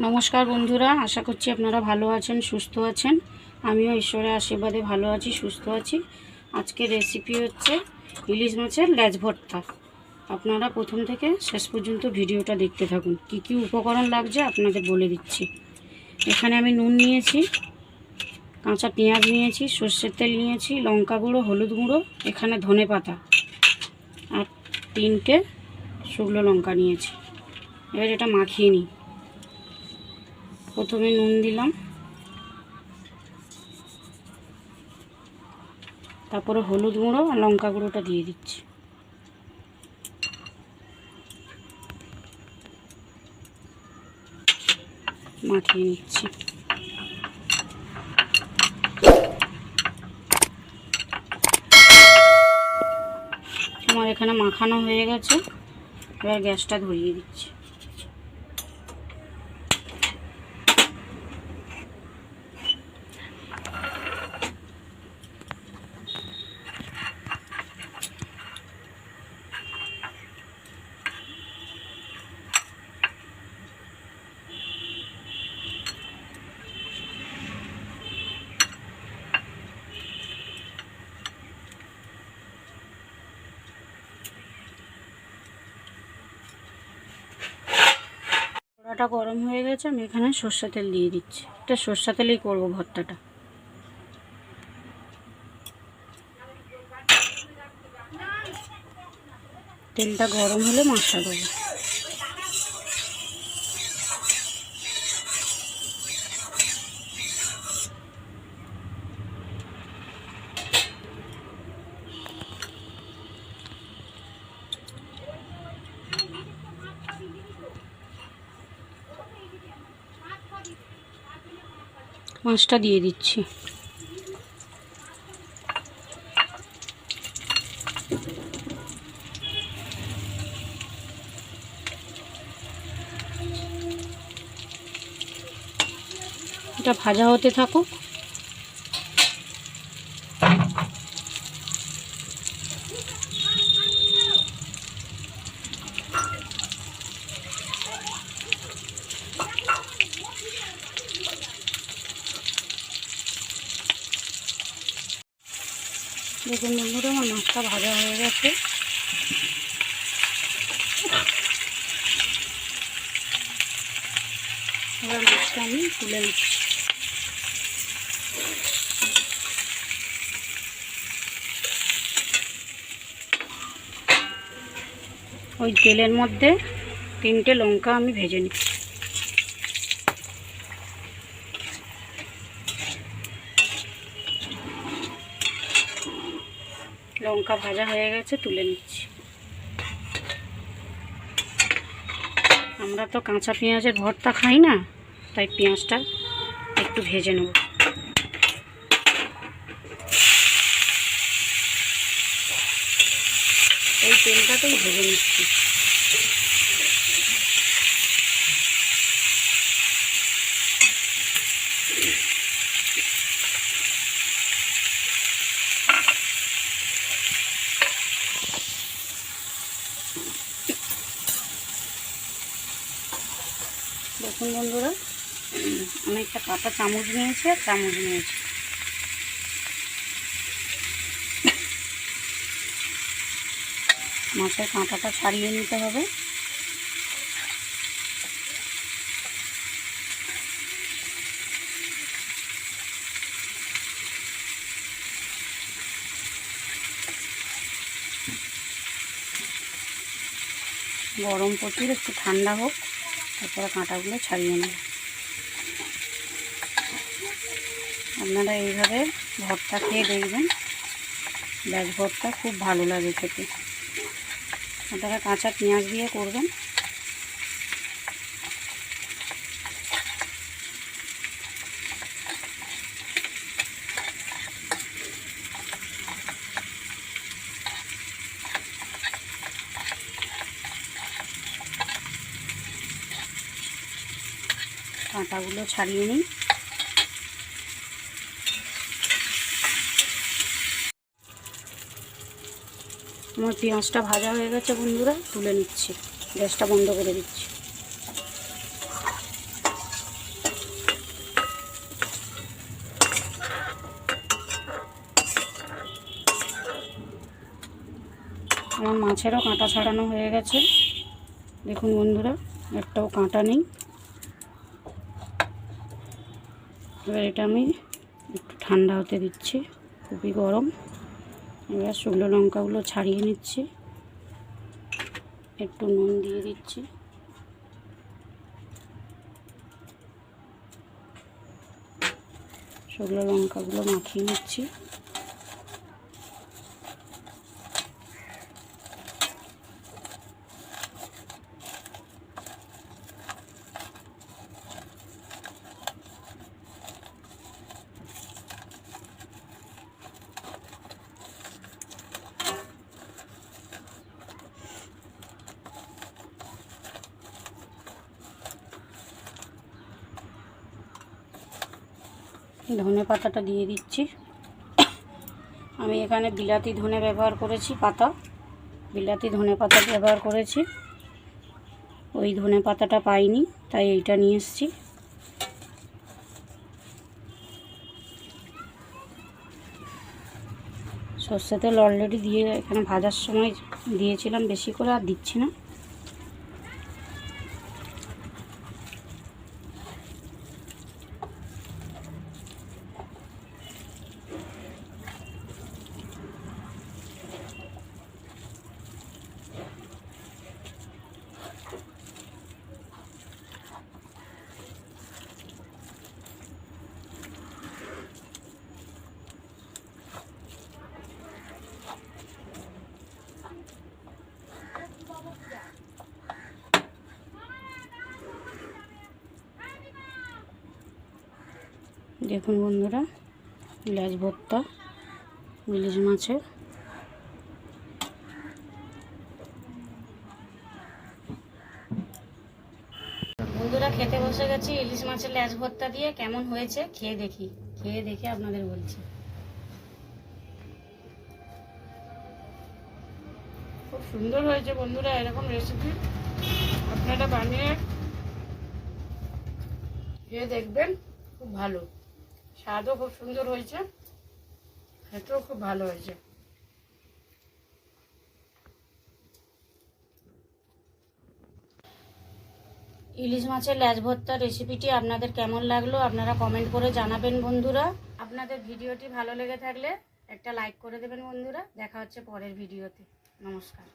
নমস্কার বন্ধুরা, আশা করছি আপনারা ভালো আছেন, সুস্থ আছেন। আমিও ঈশ্বরের আশীর্বাদে ভালো আছি, সুস্থ আছি। আজকের রেসিপি হচ্ছে ইলিশ মাছের লেজ ভর্তা। আপনারা প্রথম থেকে শেষ পর্যন্ত ভিডিওটা দেখতে থাকুন। কি কি উপকরণ লাগছে আপনাদের বলে দিচ্ছি। এখানে আমি নুন নিয়েছি, কাঁচা পেঁয়াজ নিয়েছি, সর্ষের তেল নিয়েছি, লঙ্কা গুঁড়ো, হলুদ গুঁড়ো, এখানে ধনে পাতা আর 3টে শুকনো লঙ্কা নিয়েছি। এবার এটা মাখিয়ে নিই। প্রথমে নুন দিলাম, তারপরে হলুদ গুঁড়ো আর লঙ্কা গুঁড়োটা দিয়ে দিচ্ছি। মাখিয়ে নিচ্ছি। আমার এখানে মাখানো হয়ে গেছে, এবার গ্যাসটা ধরিয়ে দিচ্ছি। কড়াটা গরম হয়ে গেছে, আমি এখানে সর্ষে তেল দিয়ে দিচ্ছি। এটা সর্ষে তেলেই করবো ভর্তাটা। তেলটা গরম হলে মাছটা দেবো। মাছটা দিয়ে দিচ্ছি। এটা ভাজা হতে থাকুক। দেখুন বন্ধুরা, আমার মাছটা ভাজা হয়ে গেছে। এবার মাছটা আমি তুলে নিচ্ছি। ওই তেলের মধ্যে 3টে লঙ্কা আমি ভেজে নিচ্ছি। লঙ্কা ভাজা হয়ে গেছে, তুলে নিচ্ছি। আমরা তো কাঁচা পেঁয়াজের ভর্তা খাই না, তাই পেঁয়াজটা একটু ভেজে নেব। এই তেলটাতেই ভেজে নিচ্ছি। দেখুন বন্ধুরা, আমি একটা কাঁটা চামচ নিয়েছি আর চামচ নিয়েছি। মাছের কাঁটাটা ছাড়িয়ে নিতে হবে। গরম প্রচুর, একটু ঠান্ডা হোক, তারপরে কাঁটাগুলো ছাড়িয়ে নেব। আপনারা এইভাবে ভর্তা খেয়ে দেখবেন, লেজ ভর্তা খুব ভালো লাগে খেতে। আপনারা কাঁচা পেঁয়াজ দিয়ে করবেন। কাঁটাগুলো ছাড়িয়ে নিই। আমার পেঁয়াজটা ভাজা হয়ে গেছে বন্ধুরা, তুলে নিচ্ছি। গ্যাসটা বন্ধ করে দিচ্ছি। মাছেরও কাঁটা ছাড়ানো হয়ে গেছে। দেখুন বন্ধুরা, একটাও কাঁটা নেই। এবার এটা আমি একটু ঠান্ডা হতে দিচ্ছি, খুবই গরম। এবার শুকনো লঙ্কাগুলো ছাড়িয়ে নিচ্ছি, একটু নুন দিয়ে দিচ্ছি। শুকনো লঙ্কাগুলো মাখিয়ে নিচ্ছি। ধনে পাতাটা দিয়ে দিচ্ছি। আমি এখানে বিলাতি ধনে ব্যবহার করেছি, বিলাতি ধনে পাতা ব্যবহার করেছি। ওই ধনে পাতাটা পাইনি, তাই এইটা নিয়ে এসেছি। সর্ষে তেল অলরেডি দিয়ে এখানে ভাজার সময় দিয়েছিলাম বেশি করে, আর দিচ্ছি না। দেখুন বন্ধুরা, লেজ ভর্তা ইলিশ মাছের। বন্ধুরা, খেতে বসে গেছি ইলিশ মাছের লেজ ভর্তা দিয়ে। কেমন হয়েছে খেয়ে দেখে আপনাদের বলছি। খুব সুন্দর হয়েছে বন্ধুরা, এরকম রেসিপি আপনারা বানিয়ে খেয়ে দেখবেন, খুব ভালো। স্বাদও খুব সুন্দর হয়েছে, খেতেও খুব ভালো হয়েছে। ইলিশ মাছের লেজ ভর্তার রেসিপিটি আপনাদের কেমন লাগলো আপনারা কমেন্ট করে জানাবেন বন্ধুরা। আপনাদের ভিডিওটি ভালো লেগে থাকলে একটা লাইক করে দেবেন বন্ধুরা। দেখা হচ্ছে পরের ভিডিওতে। নমস্কার।